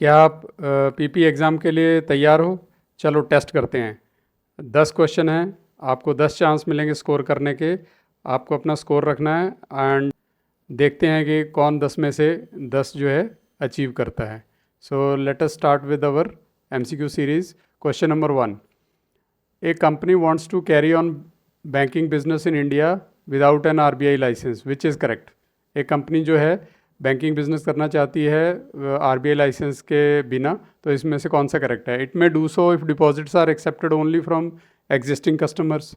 क्या आप PP exam के लिए तैयार हो? चलो टेस्ट करते हैं। 10 क्वेश्चन हैं, आपको 10 चांस मिलेंगे स्कोर करने के। आपको अपना स्कोर रखना है एंड देखते हैं कि कौन 10 में से 10 जो है अचीव करता है। So let us start with our MCQ series. Question number 1, a company wants to carry on banking business in India without an RBI licence, which is correct. एक कंपनी जो है बैंकिंग बिजनेस करना चाहती है RBI licence के बिना, तो इसमें से कौन सा करेक्ट है? It may do so if deposits are accepted only from existing customers.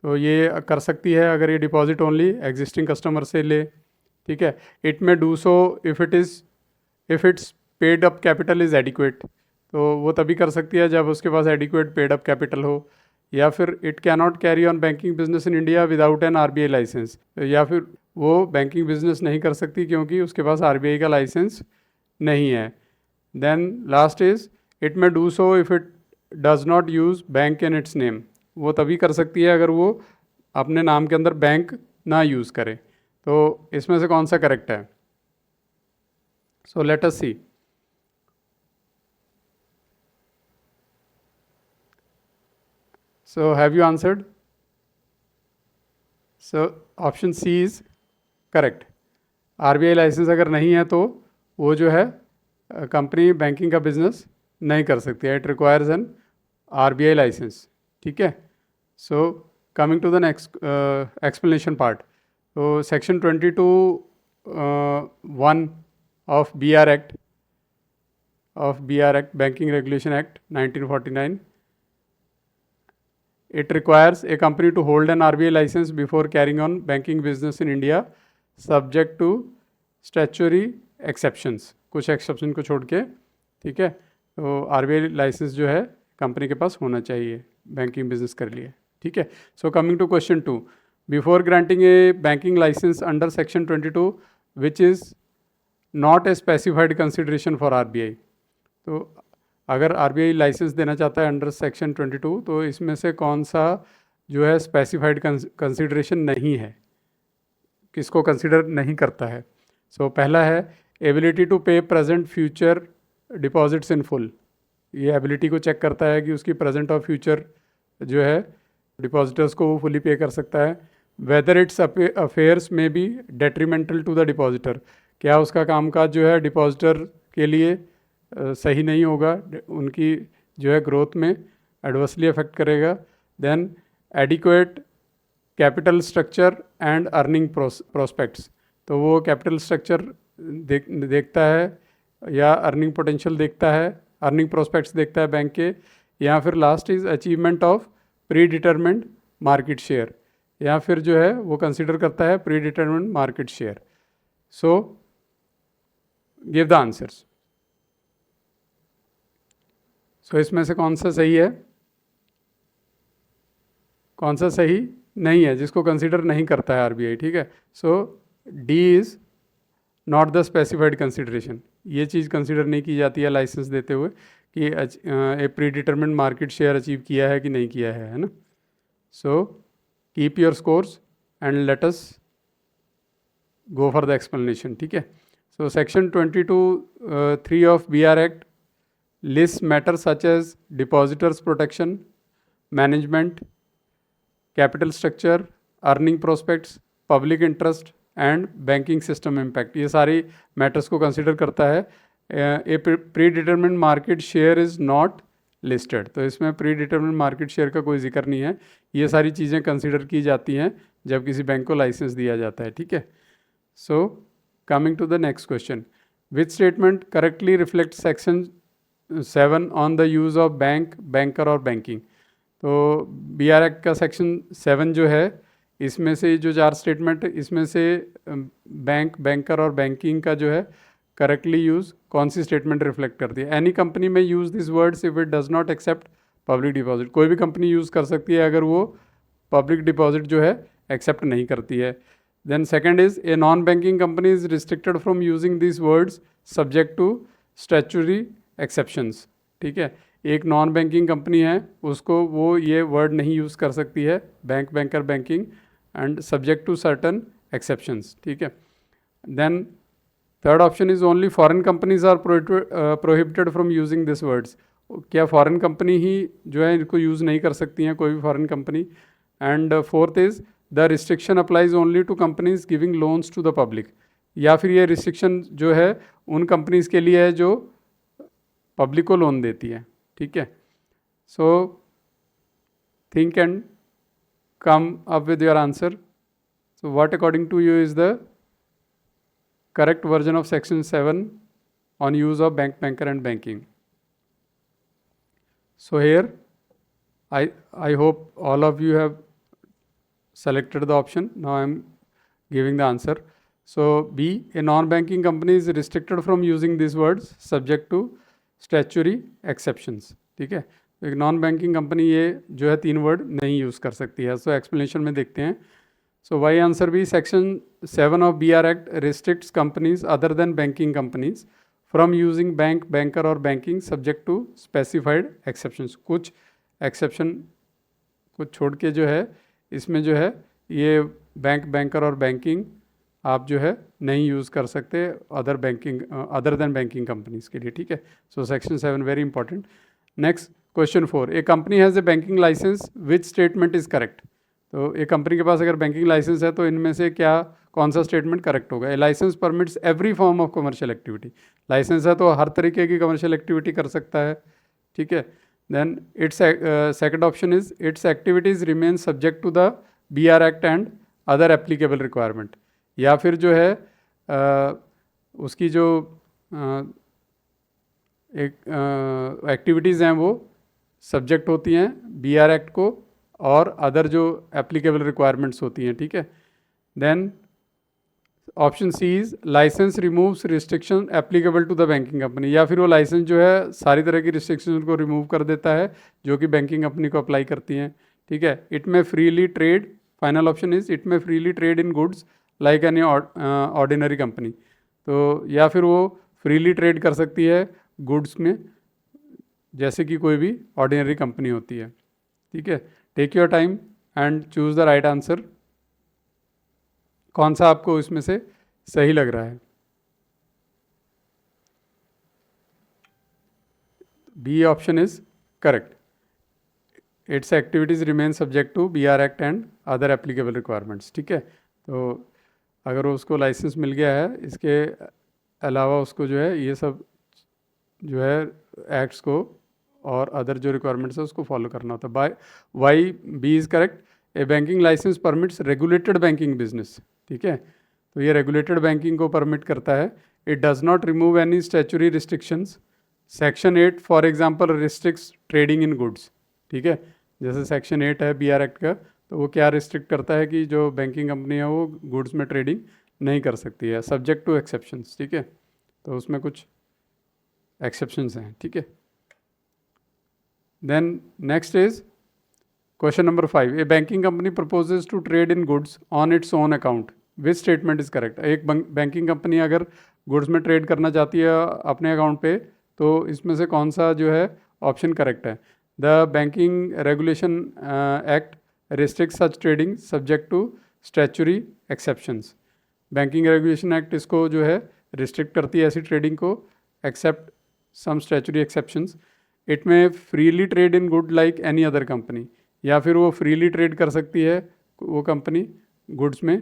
तो ये कर सकती है अगर ये डिपॉजिट ओनली एग्जिस्टिंग कस्टमर से ले, ठीक है। It may do so if its paid up capital is adequate, तो वो तभी कर सकती है जब उसके पास एडिक्वेट पेड अप कैपिटल हो। या फिर it cannot carry on banking business in India without an RBI licence, या फिर वो बैंकिंग बिजनेस नहीं कर सकती क्योंकि उसके पास आरबीआई का लाइसेंस नहीं है। Then last is it may do so if it does not use bank in its name, वो तभी कर सकती है अगर वो अपने नाम के अंदर बैंक ना यूज़ करे। तो इसमें से कौन सा करेक्ट है? So let us see. So have you answered? So option C is correct. RBI licence अगर नहीं है तो वो जो है कंपनी बैंकिंग का बिजनेस नहीं कर सकती है। It requires an RBI licence, ठीक है। So coming to the next explanation part. तो section 22(1) of BR act banking regulation act 1949, it requires a company to hold an RBI license before carrying on banking business in India, subject to statutory exceptions, कुछ exception को छोड़ के, ठीक है। तो RBI licence जो है कंपनी के पास होना चाहिए बैंकिंग बिजनेस कर लिए, ठीक है। So coming to question 2, before granting a banking licence under section 22 which is not a specified consideration for RBI, तो अगर आरबीआई लाइसेंस देना चाहता है अंडर सेक्शन 22 तो इसमें से कौन सा जो है स्पेसिफाइड कंसिडरेशन नहीं है, किसको कंसिडर नहीं करता है? सो पहला है एबिलिटी टू पे present future deposits in full. ये एबिलिटी को चेक करता है कि उसकी प्रेजेंट और फ्यूचर जो है डिपॉजिटर्स को वो फुली पे कर सकता है। वेदर इट्स अफेयर्स में be detrimental to the depositor, क्या उसका कामकाज जो है डिपॉजिटर के लिए सही नहीं होगा, उनकी जो है ग्रोथ में एडवर्सली अफेक्ट करेगा। Then adequate capital structure and earning prospects, तो वो कैपिटल स्ट्रक्चर देखता है या अर्निंग पोटेंशियल देखता है, अर्निंग प्रोस्पेक्ट्स देखता है बैंक के। या फिर last is achievement of pre determined market share, या फिर जो है वो कंसिडर करता है pre determined market share. So give the answers. So इसमें से कौन सा सही है, कौन सा सही नहीं है, जिसको कंसिडर नहीं करता है आरबीआई, ठीक है। So D is not the specified consideration, ये चीज़ कंसिडर नहीं की जाती है लाइसेंस देते हुए कि a pre determined market share achieve किया है कि नहीं किया है ना। So keep your scores and let us go for the explanation, ठीक है। So section 22(3) of BR act lists matters such as depositors protection, management, capital structure, earning prospects, public interest and banking system impact, ये सारी matters को consider करता है। A pre determined market share is not listed, तो इसमें pre determined market share का कोई जिक्र नहीं है। ये सारी चीज़ें कंसिडर की जाती हैं जब किसी बैंक को लाइसेंस दिया जाता है, ठीक है। So coming to the next question, which statement correctly reflect section 7 on the use of bank, banker और बैंकिंग। तो BR एक्ट का सेक्शन 7 जो है, इसमें से जो 4 स्टेटमेंट, इसमें से बैंक, बैंकर और बैंकिंग का जो है करेक्टली यूज़ कौन सी स्टेटमेंट रिफ्लेक्ट करती है? Any company may use this words if it does not accept public deposit, कोई भी कंपनी यूज़ कर सकती है अगर वो पब्लिक डिपॉजिट जो है एक्सेप्ट नहीं करती है। Then second is a non banking company is restricted from using this words subject to statutory exceptions, ठीक है। एक नॉन बैंकिंग कंपनी है, उसको वो ये वर्ड नहीं यूज़ कर सकती है, bank, banker, banking, and subject to certain exceptions, ठीक है। Then third option is only foreign companies are prohibited from using this words, क्या फॉरेन कंपनी ही जो है इनको यूज़ नहीं कर सकती हैं, कोई भी foreign company. And fourth is the restriction applies only to companies giving loans to the public, या फिर ये रिस्ट्रिक्शन जो है उन कंपनीज के लिए है जो पब्लिक को लोन देती है, ठीक है। So think and come up with your answer. So what according to you is the correct version of section 7 on use of bank, banker and banking? So here I hope all of you have selected the option. Now I am giving the answer. So B, a non-banking company is restricted from using these words subject to statutory exceptions, ठीक है। एक non banking company ये जो है 3 word नहीं use कर सकती है। सो एक्सप्लेनेशन में देखते हैं। So why answer B, section 7 of BR act restricts companies other than banking companies from using bank, banker और banking subject to specified exceptions. कुछ एक्सेप्शन को छोड़ के जो है इसमें जो है ये बैंक, बैंकर और बैंकिंग आप जो है नहीं यूज़ कर सकते अदर देन बैंकिंग कंपनीज के लिए, ठीक है। So section 7 very important. Next question 4, a company has a banking licence which statement is correct. तो एक कंपनी के पास अगर बैंकिंग लाइसेंस है तो इनमें से क्या कौन सा स्टेटमेंट करेक्ट होगा। A licence permits every form of commercial activity, licence है तो हर तरीके की कमर्शियल एक्टिविटी कर सकता है, ठीक है। Then its second option is its activities remain subject to the BR act and other applicable requirement, या फिर जो है उसकी जो एक एक्टिविटीज़ हैं वो सब्जेक्ट होती हैं BR एक्ट को और अदर जो एप्लीकेबल रिक्वायरमेंट्स होती हैं, ठीक है। Then option C is licence removes restriction applicable to the banking company, या फिर वो लाइसेंस जो है सारी तरह की रिस्ट्रिक्शन को रिमूव कर देता है जो कि बैंकिंग कंपनी को अप्लाई करती हैं, ठीक है। It may freely trade, final option is it may freely trade in goods like any ordinary company, तो या फिर वो फ्रीली ट्रेड कर सकती है गुड्स में जैसे कि कोई भी ऑर्डिनरी कंपनी होती है, ठीक है। Take your time and choose the right answer. कौन सा आपको इसमें से सही लग रहा है। B option is correct, its activities remain subject to BR act and other applicable requirements, ठीक है। तो अगर उसको लाइसेंस मिल गया है, इसके अलावा उसको जो है ये सब जो है एक्ट्स को और अदर जो रिक्वायरमेंट्स है उसको फॉलो करना होता है। By why B is correct, a banking licence permits regulated banking business, ठीक है। तो ये रेगुलेटेड बैंकिंग को परमिट करता है। It does not remove any statutory restrictions. Section 8 for example restricts trading in goods, ठीक है। जैसे सेक्शन 8 है BR एक्ट का, तो वो क्या रिस्ट्रिक्ट करता है कि जो बैंकिंग कंपनी है वो गुड्स में ट्रेडिंग नहीं कर सकती है, सब्जेक्ट टू एक्सेप्शंस, ठीक है। तो उसमें कुछ एक्सेप्शंस हैं, ठीक है। Then next is question number 5, a banking company proposes to trade in goods on its own account, which statement is correct. एक बैंकिंग कंपनी अगर गुड्स में ट्रेड करना चाहती है अपने अकाउंट पे, तो इसमें से कौन सा जो है ऑप्शन करेक्ट है। The banking regulation act restrict such trading subject to statutory exceptions. Banking regulation act इसको जो है रिस्ट्रिक्ट करती है ऐसी ट्रेडिंग को, except some statutory exceptions. It may freely trade in good like any other company, या फिर वो फ्रीली ट्रेड कर सकती है वो कंपनी गुड्स में,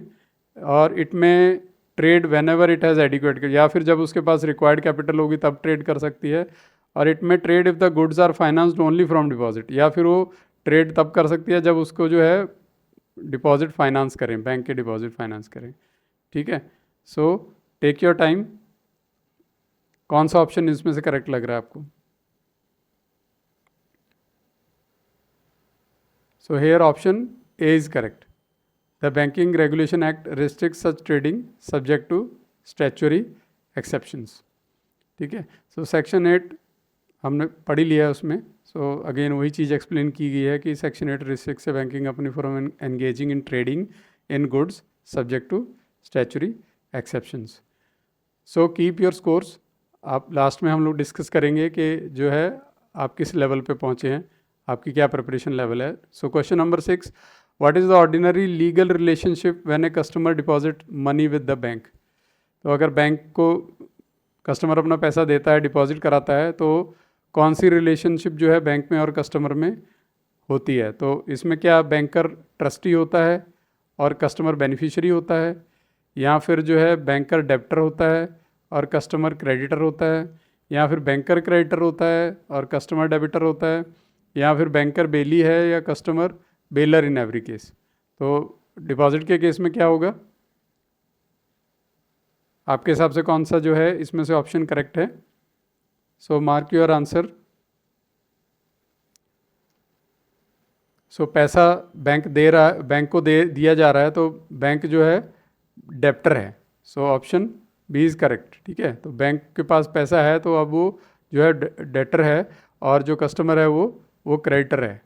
और it may trade when ever it has adequate, या फिर जब उसके पास रिक्वायर्ड कैपिटल होगी तब ट्रेड कर सकती है। और it may trade if the goods are financed only from deposit, या फिर वो ट्रेड तब कर सकती है जब उसको जो है डिपॉजिट फाइनेंस करें, बैंक के डिपॉजिट फाइनेंस करें, ठीक है। सो टेक योर टाइम, कौन सा ऑप्शन इसमें से करेक्ट लग रहा है आपको। So here option A is correct. The Banking Regulation Act restricts such trading subject to statutory exceptions. ठीक है। So section 8 हमने पढ़ी लिया है उसमें। So again वही चीज़ एक्सप्लेन की गई है कि section 8 restricts a banking company from engaging in trading in goods subject to statutory exceptions. So keep your scores. आप लास्ट में हम लोग डिस्कस करेंगे कि जो है आप किस लेवल पे पहुँचे हैं, आपकी क्या प्रिपरेशन लेवल है। So question number 6, what is the ordinary legal relationship when a customer deposit money with the bank. तो अगर बैंक को कस्टमर अपना पैसा देता है, डिपॉजिट कराता है, तो कौन सी रिलेशनशिप जो है बैंक में और कस्टमर में होती है? तो इसमें क्या बैंकर ट्रस्टी होता है और कस्टमर बेनिफिशियरी होता है, या फिर जो है बैंकर डेप्टर होता है और कस्टमर क्रेडिटर होता है, या फिर बैंकर क्रेडिटर होता है और कस्टमर डेबिटर होता है, या फिर बैंकर बेली है या customer baler in every case? तो डिपॉजिट के केस में क्या होगा आपके हिसाब से? कौन सा जो है इसमें से ऑप्शन करेक्ट है? सो मार्क योर आंसर। सो पैसा बैंक दे रहा है, बैंक को दिया जा रहा है, तो बैंक जो है डेप्टर है। So option B is correct. ठीक है, तो बैंक के पास पैसा है तो अब वो जो है डेटर है, और जो कस्टमर है वो क्रेडिटर है।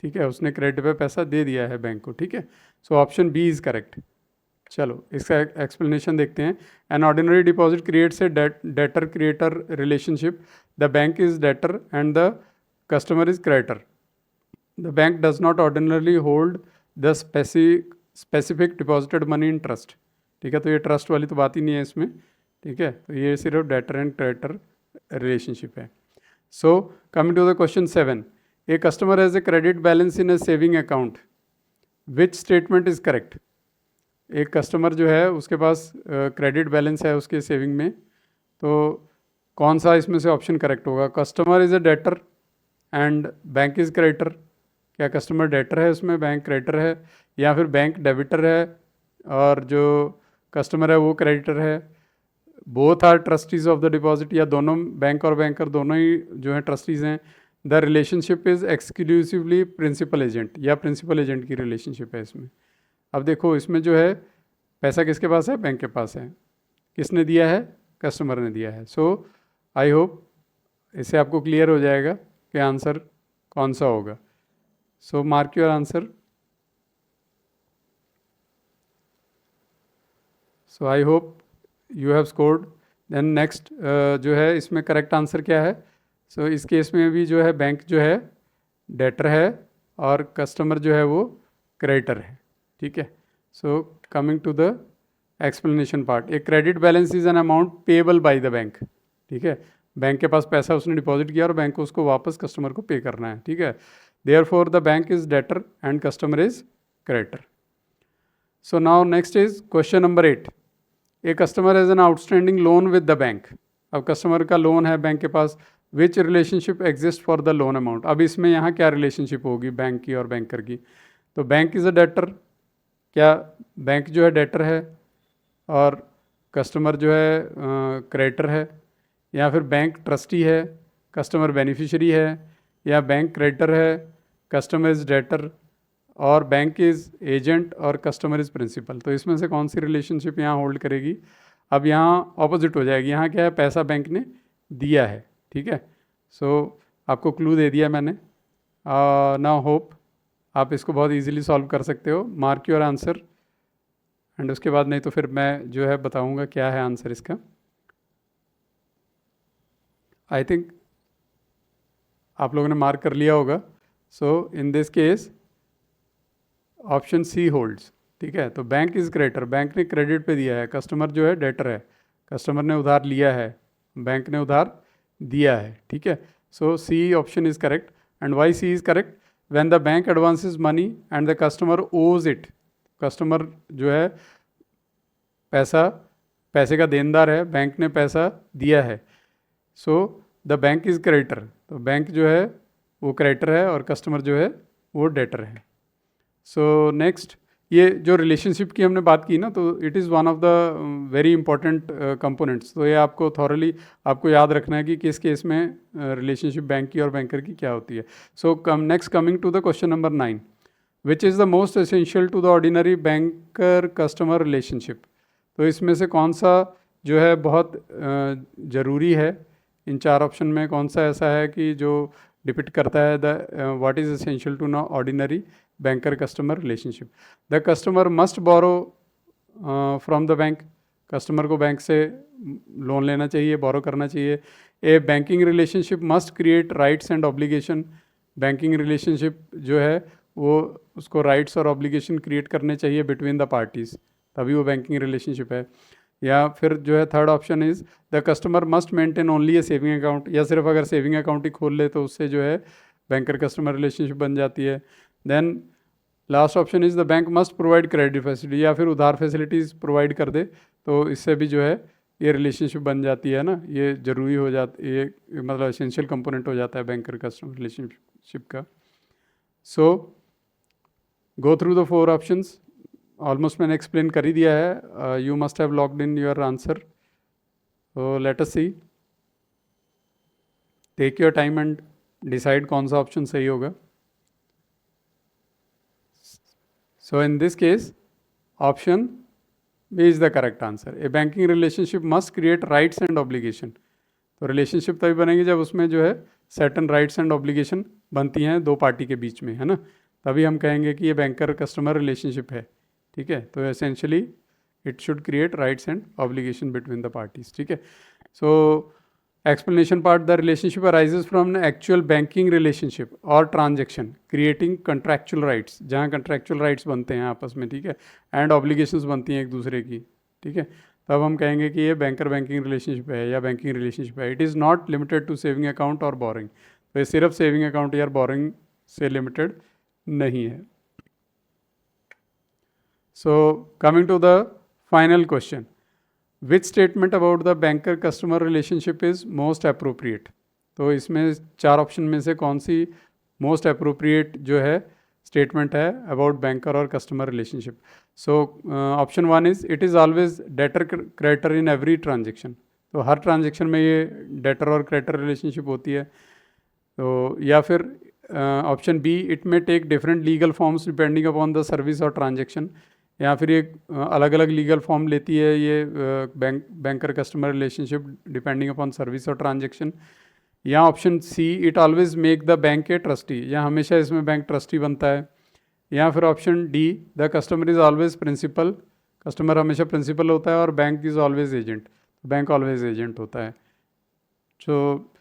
ठीक है, उसने क्रेडिट पे पैसा दे दिया है बैंक को। ठीक है, so option B is correct. चलो इसका एक्सप्लेनेशन देखते हैं। An ordinary deposit creates a debtor creator relationship. The bank is debtor and the customer is creditor. The bank does not ordinarily hold the specific deposited money in trust. ठीक है, तो ये trust वाली तो बात ही नहीं है इसमें। ठीक है, तो ये सिर्फ डेटर एंड क्रेडिटर रिलेशनशिप है। So coming to the question 7, a customer has a credit balance in a saving account, which statement is correct? एक कस्टमर जो है उसके पास क्रेडिट बैलेंस है उसके सेविंग में, तो कौन सा इसमें से ऑप्शन करेक्ट होगा? Customer is a debtor and bank is creditor. क्या कस्टमर डेटर है उसमें, बैंक क्रेडिटर है, या फिर बैंक डेबिटर है और जो कस्टमर है वो क्रेडिटर है? Both are trustees of the deposit, या दोनों बैंक और बैंकर दोनों ही जो है ट्रस्टीज हैं? The relationship is exclusively principal agent, या प्रिंसिपल एजेंट की रिलेशनशिप है इसमें? अब देखो इसमें जो है पैसा किसके पास है? बैंक के पास है। किसने दिया है? कस्टमर ने दिया है। सो आई होप इससे आपको क्लियर हो जाएगा कि आंसर कौन सा होगा। So mark your answer. So I hope you have scored. Then next जो है इसमें करेक्ट आंसर क्या है? सो इस केस में भी जो है बैंक जो है डेटर है और कस्टमर जो है वो क्रेडिटर है। ठीक है, so coming to the explanation part, a credit balance is an amount payable by the bank. ठीक है, बैंक के पास पैसा उसने डिपॉजिट किया और बैंक को उसको वापस कस्टमर को पे करना है। ठीक है, therefore the bank is debtor and customer is creditor. So now next is question number 8, a customer has an outstanding loan with the bank. अब कस्टमर का लोन है बैंक के पास, which relationship exist for the loan amount? अब इसमें यहाँ क्या relationship होगी बैंक की और बैंकर की? तो बैंक इज़ अ डेटर, क्या बैंक जो है डेटर है और कस्टमर जो है क्रेडिटर है, या फिर बैंक ट्रस्टी है, कस्टमर बेनिफिशियरी है, या बैंक क्रेडिटर है, कस्टमर इज़ डेटर, और बैंक इज़ एजेंट और कस्टमर इज़ प्रिंसिपल? तो इसमें से कौन सी रिलेशनशिप यहाँ होल्ड करेगी? अब यहाँ ऑपोजिट हो जाएगी। यहाँ क्या है? पैसा बैंक ने दिया है। ठीक है, सो आपको क्लू दे दिया मैंने। नाउ होप आप इसको बहुत इजीली सॉल्व कर सकते हो। मार्क योर आंसर, एंड उसके बाद नहीं तो फिर मैं जो है बताऊंगा क्या है आंसर इसका। आई थिंक आप लोगों ने मार्क कर लिया होगा। So in this case option C holds. ठीक है, तो बैंक इज़ क्रेडिटर, बैंक ने क्रेडिट पे दिया है, कस्टमर जो है डेटर है, कस्टमर ने उधार लिया है, बैंक ने उधार दिया है। ठीक है, so C option is correct. And why C is correct? When the bank advances money and the customer owes it, customer जो है पैसे का देनदार है, बैंक ने पैसा दिया है, so the bank is creditor, तो बैंक जो है वो क्रेडिटर है और कस्टमर जो है वो डेटर है। सो नेक्स्ट, ये जो रिलेशनशिप की हमने बात की ना, तो it is one of the very important components. तो ये आपको थॉरली आपको याद रखना है कि किस केस में रिलेशनशिप बैंक की और बैंकर की क्या होती है। So next coming to the question number 9, which is the most essential to the ordinary banker customer relationship? तो इसमें से कौन सा जो है बहुत ज़रूरी है? इन चार ऑप्शन में कौन सा ऐसा है कि जो डिपिक्ट करता है the what is essential to no ordinary banker customer relationship? The customer must borrow from the bank, customer को बैंक से लोन लेना चाहिए, बोरो करना चाहिए। A banking relationship must create rights and obligation, banking relationship जो है वो उसको राइट्स और ऑब्लिगेशन क्रिएट करने चाहिए बिटवीन द पार्टीज़, तभी वो बैंकिंग रिलेशनशिप है। या फिर जो है third option is the customer must maintain only A saving account, या सिर्फ अगर सेविंग अकाउंट ही खोल ले तो उससे जो है बैंकर कस्टमर रिलेशनशिप बन जाती है। Then last option is the bank must provide credit facility, या फिर उधार फैसिलिटीज़ प्रोवाइड कर दे तो इससे भी जो है ये रिलेशनशिप बन जाती है ना, ये ज़रूरी हो जाती ये मतलब एसेंशियल कंपोनेंट हो जाता है बैंकर कस्टमर रिलेशनशिप का। So go through the 4 options, almost मैंने एक्सप्लेन कर ही दिया है। You must have logged in your answer, तो let us see, take your time and decide कौन सा ऑप्शन सही होगा। So in this case option B is the correct answer. A banking relationship must create rights and obligation. तो relationship तभी बनेगी जब उसमें जो है सर्टेन राइट्स एंड ऑब्लिगेशन बनती हैं दो पार्टी के बीच में, है ना, तभी हम कहेंगे कि ये बैंकर कस्टमर रिलेशनशिप है। ठीक है, तो essentially it should create rights and obligation between the parties. ठीक है, so explanation part, the relationship arises from an actual banking relationship और ट्रांजेक्शन क्रिएटिंग कंट्रैक्चुअल राइट्स, जहाँ कंट्रैक्चुअल राइट्स बनते हैं आपस में, ठीक है, एंड ऑब्लिगेशंस बनती हैं एक दूसरे की। ठीक है, तब हम कहेंगे कि ये बैंकर बैंकिंग रिलेशनशिप है या बैंकिंग रिलेशनशिप है। It is not limited to saving account और बोरिंग, तो ये सिर्फ सेविंग अकाउंट या बोरिंग से लिमिटेड नहीं है। So coming to the final question, which statement about the banker customer relationship is most appropriate. तो इसमें 4 ऑप्शन में से कौन सी मोस्ट अप्रोप्रिएट जो है स्टेटमेंट है अबाउट बैंकर और customer relationship. So option 1 is it is always debtor creditor in every transaction. तो हर ट्रांजेक्शन में ये डेटर और क्रेडिटर रिलेशनशिप होती है। तो या फिर option B, it may take different legal forms depending upon the service और ट्रांजेक्शन, या फिर ये अलग अलग लीगल फॉर्म लेती है ये banker customer relationship depending upon service और ट्रांजेक्शन। या option C, it always make the bank a trustee, या हमेशा इसमें बैंक ट्रस्टी बनता है। या फिर option D, the customer is always principal, customer हमेशा प्रिंसिपल होता है और bank is always agent, bank always agent होता है। सो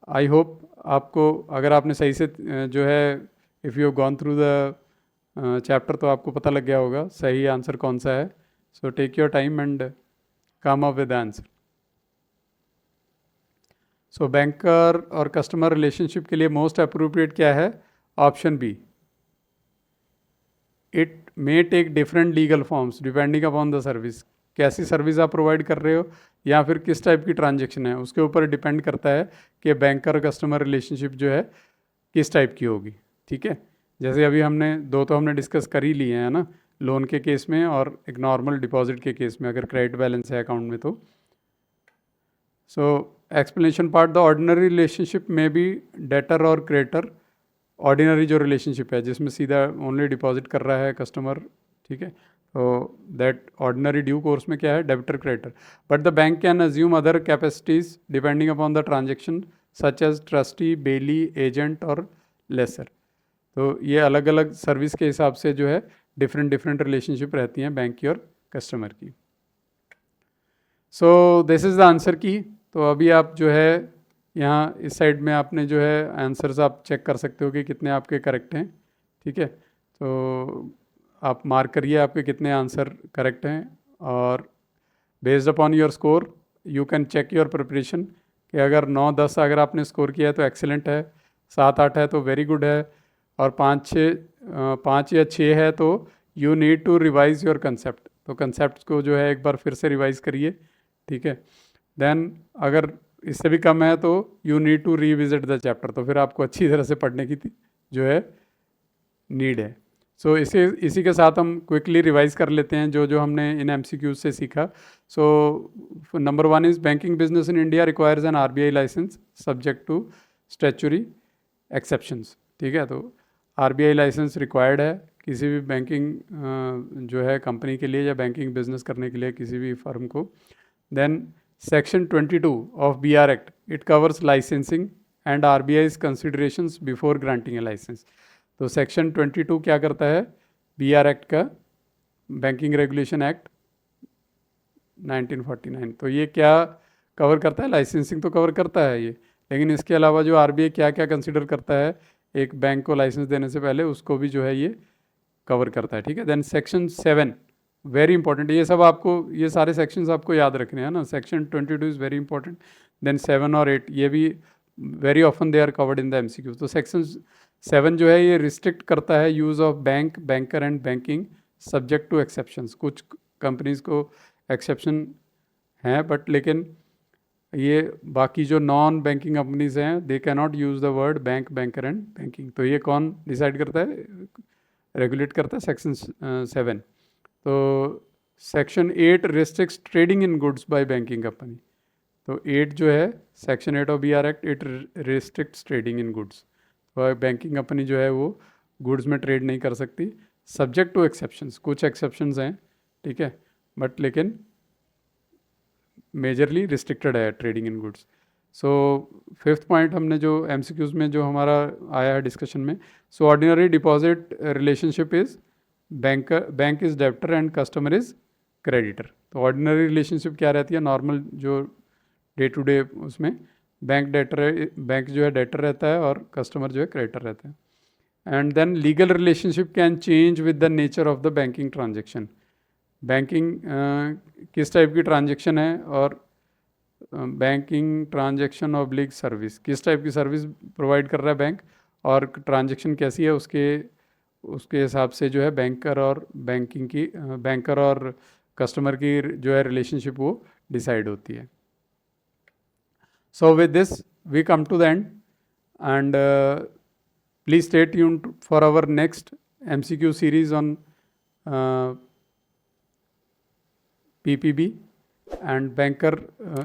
आई होप आपको, अगर आपने सही से जो है if you gone through the chapter तो आपको पता लग गया होगा सही आंसर कौन सा है। So take your time and come up with answer. So banker और कस्टमर रिलेशनशिप के लिए मोस्ट अप्रोप्रिएट क्या है? Option B, it may take different legal forms depending upon the service. कैसी सर्विस आप प्रोवाइड कर रहे हो या फिर किस टाइप की ट्रांजेक्शन है उसके ऊपर डिपेंड करता है कि बैंकर कस्टमर रिलेशनशिप जो है किस टाइप की होगी। ठीक है, जैसे अभी हमने दो तो हमने डिस्कस कर ही लिए हैं ना, लोन के केस में और एक नॉर्मल डिपॉजिट के केस में अगर क्रेडिट बैलेंस है अकाउंट में तो। So explanation part, the ordinary relationship में बी डेटर और क्रेडिटर। ऑर्डिनरी जो रिलेशनशिप है जिसमें सीधा ओनली डिपॉजिट कर रहा है कस्टमर, ठीक है, तो दैट ऑर्डिनरी ड्यू कोर्स में क्या है? Debtor creditor. But the bank can assume other capacities depending upon the transaction such as trustee, bailee, agent और लेसर। तो ये अलग अलग सर्विस के हिसाब से जो है डिफरेंट डिफरेंट रिलेशनशिप रहती हैं बैंक की और कस्टमर की। So this is the answer की। तो अभी आप जो है यहाँ इस साइड में आपने जो है आंसर्स आप चेक कर सकते हो कि कितने आपके करेक्ट हैं। ठीक है, तो आप मार्क करिए आपके कितने आंसर करेक्ट हैं और based upon your score you can check your preparation कि अगर 9-10 अगर आपने स्कोर किया है तो एक्सेलेंट है, 7-8 है तो वेरी गुड है, और 5 या 6 है तो you need to revise your concept. तो कंसेप्ट को जो है एक बार फिर से रिवाइज करिए। ठीक है, देन अगर इससे भी कम है तो you need to revisit the chapter, तो फिर आपको अच्छी तरह से पढ़ने की जो है नीड है। सो इसी के साथ हम क्विकली रिवाइज कर लेते हैं जो जो हमने इन MCQs से सीखा। So number 1 is banking business in India requires an RBI licence subject to statutory exceptions. ठीक है, तो RBI लाइसेंस रिक्वायर्ड है किसी भी बैंकिंग जो है कंपनी के लिए या बैंकिंग बिजनेस करने के लिए किसी भी फर्म को। Then Section 22 of BR Act, it covers licensing and RBI's considerations before granting a license. तो सेक्शन 22 क्या करता है? BR Act का, बैंकिंग रेगुलेशन एक्ट 1949। तो ये क्या कवर करता है? लाइसेंसिंग तो कवर करता है ये, लेकिन इसके अलावा जो RBI क्या क्या कंसिडर करता है एक बैंक को लाइसेंस देने से पहले उसको भी जो है ये कवर करता है। ठीक है, देन सेक्शन 7 वेरी इंपॉर्टेंट, ये सब आपको, ये सारे सेक्शंस आपको याद रखने हैं ना. Section 22 is very important. Then 7 और 8 ये भी very often they are covered in the MCQ. तो सेक्शन 7 जो है ये रिस्ट्रिक्ट करता है use of bank, banker and banking subject to exceptions. कुछ कंपनीज को एक्सेप्शन हैं, बट लेकिन ये बाकी जो नॉन बैंकिंग कंपनीज हैं they cannot use the word bank, banker and banking. तो ये कौन डिसाइड करता है, रेगुलेट करता है? सेक्शन 7. तो section 8 restricts trading in goods by banking company. तो 8 जो है section 8 of BR act, it restricts trading in goods. तो बैंकिंग कंपनी जो है वो गुड्स में ट्रेड नहीं कर सकती, सब्जेक्ट टू एक्सेप्शंस. कुछ एक्सेप्शंस हैं, ठीक है, बट लेकिन मेजरली रिस्ट्रिक्टेड है trading in goods. So 5th point हमने जो MCQs में जो हमारा आया है डिस्कशन में, so ordinary deposit relationship is bank is debtor and customer is creditor. तो ऑर्डिनरी रिलेशनशिप क्या रहती है, नॉर्मल जो डे टू डे उसमें बैंक जो है डेटर रहता है और कस्टमर जो है क्रेडिटर रहता है. And then legal relationship can change with the nature of the banking transaction. Banking किस टाइप की ट्रांजेक्शन है, और बैंकिंग ट्रांजेक्शन ऑब्लिक सर्विस, किस टाइप की सर्विस प्रोवाइड कर रहा है बैंक, और ट्रांजेक्शन कैसी है, उसके हिसाब से जो है बैंकर और कस्टमर की जो है रिलेशनशिप वो डिसाइड होती है. So with this we come to the end, and please stay tuned for our next MCQ series on PPB and banker.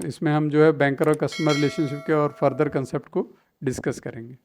इसमें हम जो है बैंकर और कस्टमर रिलेशनशिप के और फर्दर कंसेप्ट को डिस्कस करेंगे.